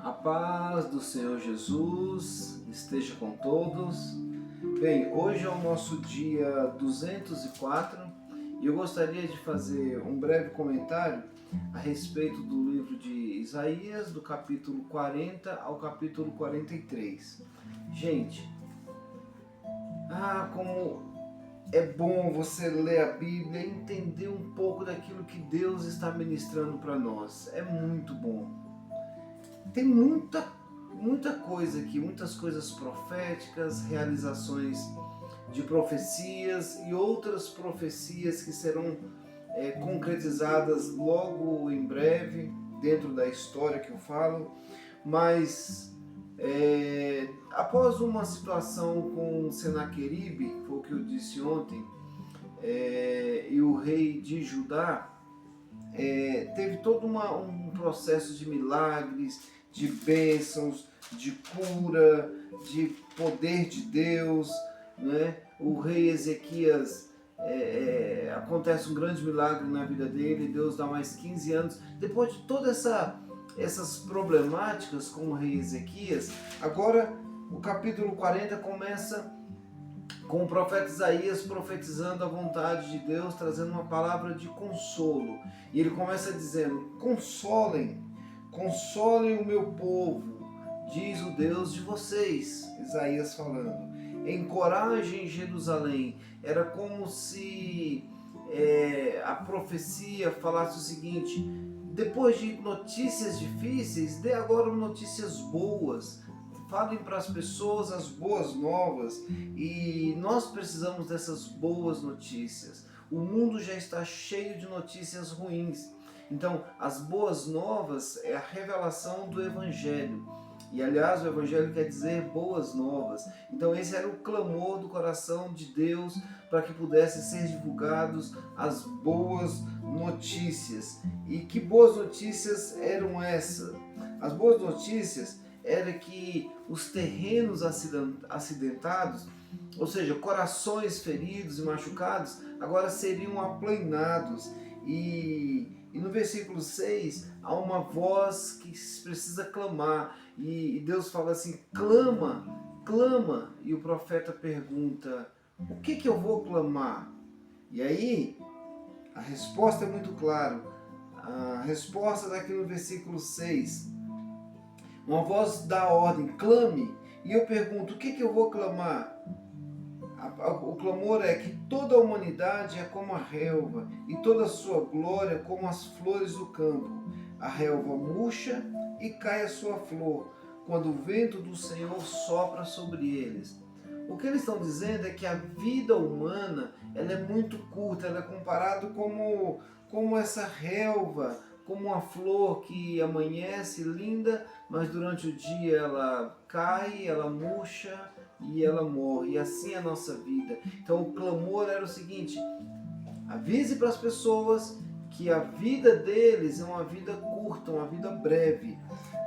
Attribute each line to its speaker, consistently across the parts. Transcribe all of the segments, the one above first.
Speaker 1: A paz do Senhor Jesus esteja com todos. Bem, hoje é o nosso dia 204 e eu gostaria de fazer um breve comentário a respeito do livro de Isaías, do capítulo 40 ao capítulo 43. Gente, como é bom você ler a Bíblia e entender um pouco daquilo que Deus está ministrando para nós. É muito bom. Tem muita coisa aqui, muitas coisas proféticas, realizações de profecias e outras profecias que serão concretizadas logo em breve, dentro da história que eu falo. Mas após uma situação com Senaqueribe, que foi o que eu disse ontem, e o rei de Judá, teve todo um processo de milagres, de bênçãos, de cura, de poder de Deus, né? O rei Ezequias, acontece um grande milagre na vida dele, Deus dá mais 15 anos. Depois de todas essas problemáticas com o rei Ezequias, agora o capítulo 40 começa com o profeta Isaías profetizando a vontade de Deus, trazendo uma palavra de consolo. E ele começa dizendo: consolem o meu povo, diz o Deus de vocês. Isaías falando. Encorajem Jerusalém. Era como se a profecia falasse o seguinte: depois de notícias difíceis, dê agora notícias boas. Falem para as pessoas as boas novas, e nós precisamos dessas boas notícias. O mundo já está cheio de notícias ruins. Então, as boas novas é a revelação do Evangelho. E, aliás, o Evangelho quer dizer boas novas. Então, esse era o clamor do coração de Deus para que pudessem ser divulgados as boas notícias. E que boas notícias eram essas? As boas notícias era que os terrenos acidentados, ou seja, corações feridos e machucados, agora seriam aplainados. E no versículo 6, há uma voz que precisa clamar. E Deus fala assim: clama, clama. E o profeta pergunta: o que eu vou clamar? E aí, a resposta é muito clara. A resposta está aqui no versículo 6. Uma voz dá a ordem: clame. E eu pergunto: o que eu vou clamar? O clamor é que toda a humanidade é como a relva, e toda a sua glória como as flores do campo. A relva murcha e cai a sua flor, quando o vento do Senhor sopra sobre eles. O que eles estão dizendo é que a vida humana ela é muito curta, ela é comparada como essa relva, como uma flor que amanhece linda, mas durante o dia ela cai, ela murcha e ela morre. E assim é a nossa vida. Então o clamor era o seguinte: avise para as pessoas que a vida deles é uma vida curta, uma vida breve.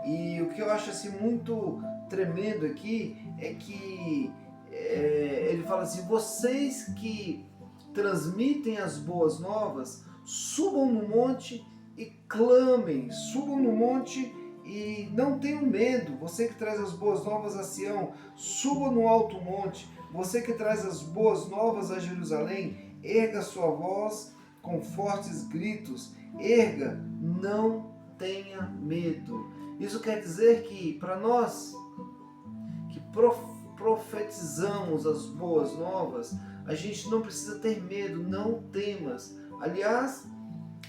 Speaker 1: E o que eu acho assim muito tremendo aqui é que ele fala assim: vocês que transmitem as boas novas, subam no monte e clamem, subam no monte e não tenham medo. Você que traz as boas novas a Sião, suba no alto monte. Você que traz as boas novas a Jerusalém, erga sua voz com fortes gritos. Erga, não tenha medo. Isso quer dizer que para nós que profetizamos as boas novas, a gente não precisa ter medo, não temas. Aliás,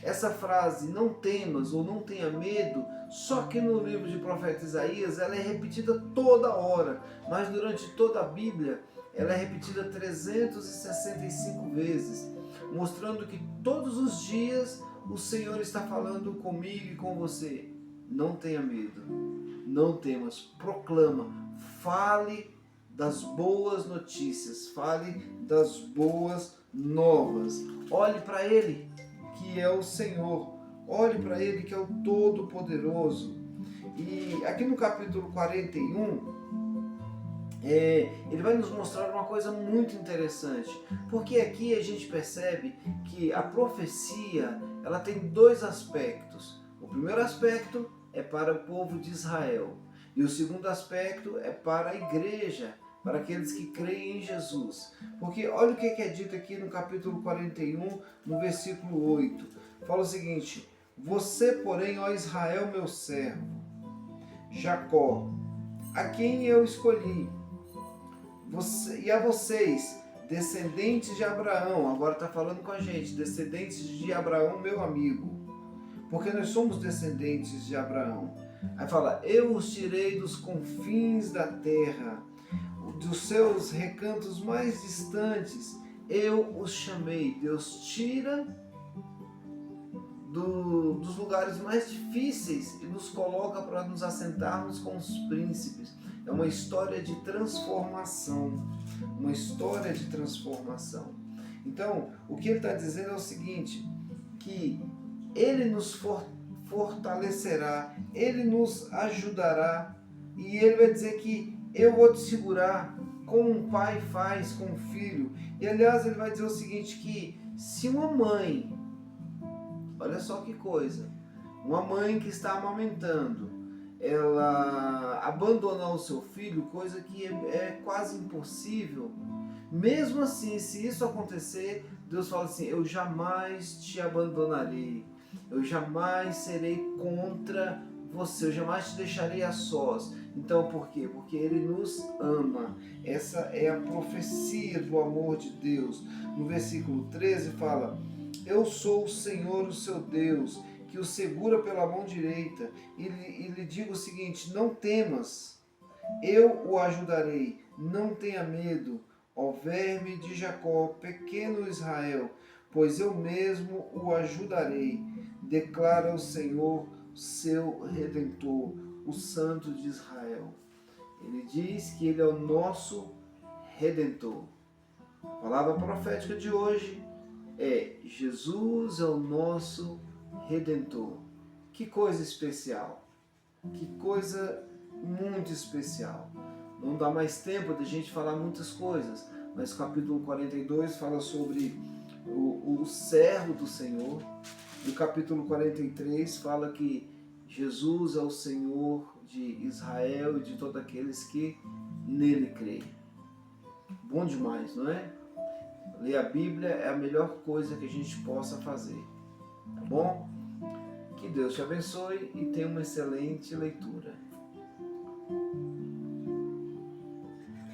Speaker 1: essa frase, não temas ou não tenha medo, só que no livro de profeta Isaías ela é repetida toda hora, mas durante toda a Bíblia ela é repetida 365 vezes, mostrando que todos os dias o Senhor está falando comigo e com você. Não tenha medo, não temas, proclama, fale das boas notícias, fale das boas novas. Olhe para Ele, que é o Senhor. Olhe para Ele, que é o Todo-Poderoso. E aqui no capítulo 41, ele vai nos mostrar uma coisa muito interessante, porque aqui a gente percebe que a profecia ela tem dois aspectos. O primeiro aspecto é para o povo de Israel. E o segundo aspecto é para a igreja, para aqueles que creem em Jesus. Porque olha o que é dito aqui no capítulo 41, no versículo 8. Fala o seguinte: você, porém, ó Israel, meu servo, Jacó, a quem eu escolhi, e a vocês, descendentes de Abraão, agora está falando com a gente, descendentes de Abraão, meu amigo, porque nós somos descendentes de Abraão. Aí fala: eu os tirei dos confins da terra, dos seus recantos mais distantes, eu os chamei. Deus tira dos lugares mais difíceis e nos coloca para nos assentarmos com os príncipes. É uma história de transformação, uma história de transformação. Então, o que ele está dizendo é o seguinte, que ele nos fortalecerá, ele nos ajudará, e ele vai dizer que eu vou te segurar como um pai faz com o filho. E aliás, ele vai dizer o seguinte, que se uma mãe, olha só que coisa, uma mãe que está amamentando, ela abandonar o seu filho, coisa que é quase impossível, mesmo assim, se isso acontecer, Deus fala assim: eu jamais te abandonarei, eu jamais serei contra você, eu jamais te deixarei a sós. Então por quê? Porque Ele nos ama. Essa é a profecia do amor de Deus. No versículo 13 fala: eu sou o Senhor, o seu Deus, que o segura pela mão direita, e lhe digo o seguinte: não temas, eu o ajudarei, não tenha medo, ó verme de Jacó, pequeno Israel, pois eu mesmo o ajudarei, declara o Senhor, seu Redentor, o Santo de Israel. Ele diz que Ele é o nosso Redentor. A palavra profética de hoje é: Jesus é o nosso Redentor. Que coisa especial, que coisa muito especial. Não dá mais tempo de a gente falar muitas coisas, mas o capítulo 42 fala sobre o servo do Senhor, e o capítulo 43 fala que Jesus é o Senhor de Israel e de todos aqueles que nele creem. Bom demais, não é? Ler a Bíblia é a melhor coisa que a gente possa fazer, tá bom? Que Deus te abençoe e tenha uma excelente leitura.